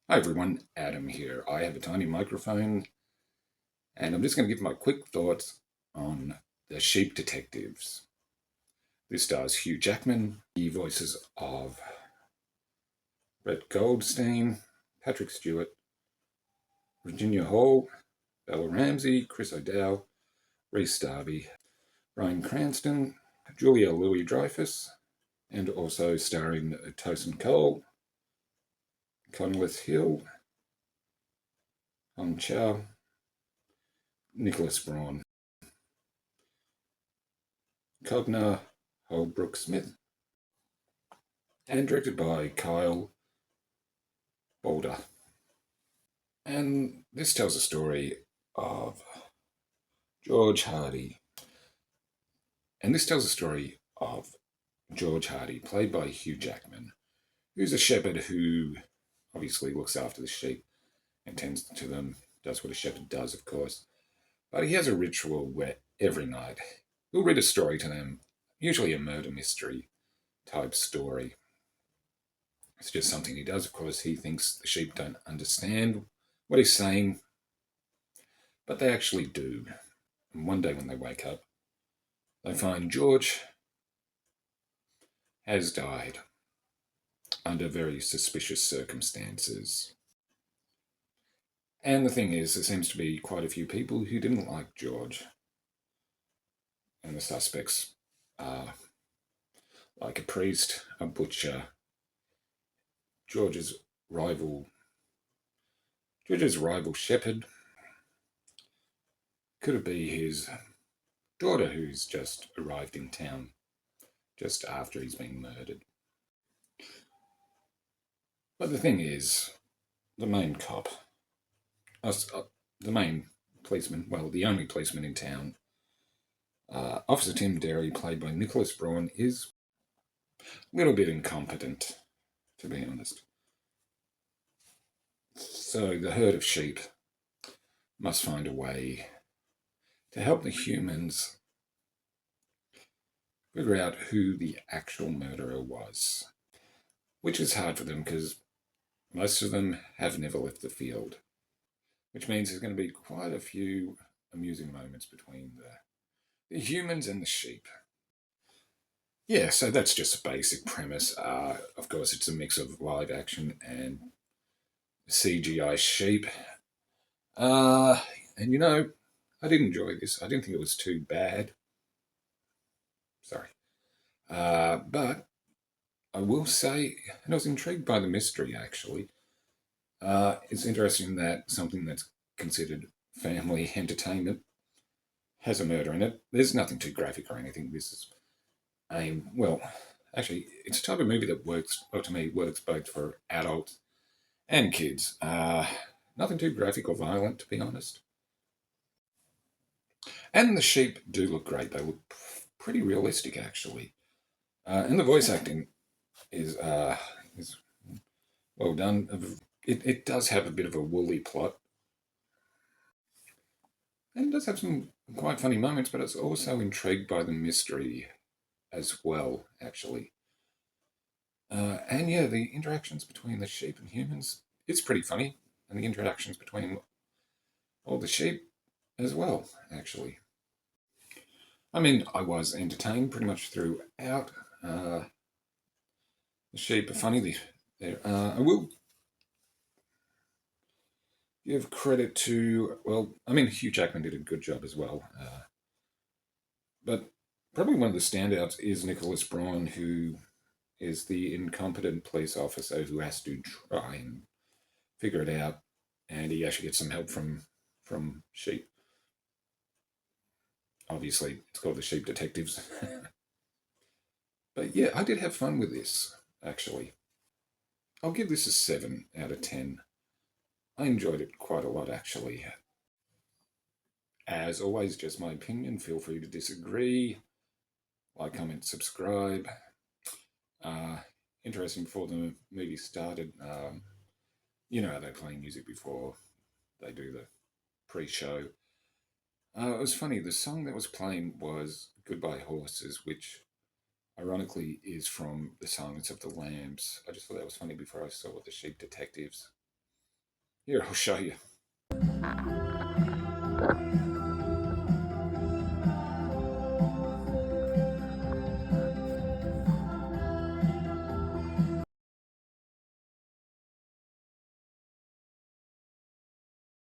Hi everyone, Adam here. I have a tiny microphone and I'm just going to give my quick thoughts on The Sheep Detectives. This stars Hugh Jackman, the voices of Brett Goldstein, Patrick Stewart, Virginia Hall, Bella Ramsey, Chris O'Dowd, Rhys Darby, Bryan Cranston, Julia Louis-Dreyfus, and also starring Tosin Cole, Conleth Hill, Hong Chow, Nicholas Braun, Cogner Holbrook Smith, and directed by Kyle Boulder. And this tells a story of George Hardy. And this tells a story of George Hardy, played by Hugh Jackman, who's a shepherd who obviously looks after the sheep and tends to them, does what a shepherd does, of course. But he has a ritual where every night he'll read a story to them, usually a murder mystery type story. It's just something he does. Of course, he thinks the sheep don't understand what he's saying, but they actually do. And one day when they wake up, they find George has died under very suspicious circumstances. And the thing is, there seems to be quite a few people who didn't like George. And the suspects are like a priest, a butcher, George's rival, George's rival shepherd. Could it be his daughter who's just arrived in town just after he's been murdered? But the thing is, the main cop, the main policeman, well, the only policeman in town, Officer Tim Derry, played by Nicholas Braun, is a little bit incompetent, to be honest. So the herd of sheep must find a way to help the humans figure out who the actual murderer was, which is hard for them because most of them have never left the field, which means there's going to be quite a few amusing moments between the humans and the sheep. Yeah, so that's just a basic premise. Of course, it's a mix of live action and CGI sheep. Uh, and I did enjoy this. I didn't think it was too bad. Sorry. But I will say, and I was intrigued by the mystery actually. It's interesting that something that's considered family entertainment has a murder in it. There's nothing too graphic or anything. This is well, actually, it's a type of movie that works, well, to me, works both for adults and kids. Nothing too graphic or violent, to be honest. And the sheep do look great. They look pretty realistic, actually. And the voice acting is well done. It does have a bit of a woolly plot, and it does have some quite funny moments, but it's also intrigued by the mystery as well, actually. And yeah, the interactions between the sheep and humans is pretty funny, and the interactions between all the sheep as well, actually. I mean, I was entertained pretty much throughout. The sheep are funny. I will give credit to, well, I mean, Hugh Jackman did a good job as well. But probably one of the standouts is Nicholas Braun, who is the incompetent police officer who has to try and figure it out, and he actually gets some help from sheep. Obviously, it's called the Sheep Detectives. But yeah, I did have fun with this, actually. I'll give this a 7 out of 10. I enjoyed it quite a lot, actually. As always, just my opinion. Feel free to disagree. Like, comment, subscribe. Uh, Interesting before the movie started. You know how they play music before they do the pre-show. It was funny. The song that was playing was "Goodbye Horses," which ironically is from the Silence of the Lambs. I just thought that was funny before I saw the Sheep Detectives. Here, I'll show you.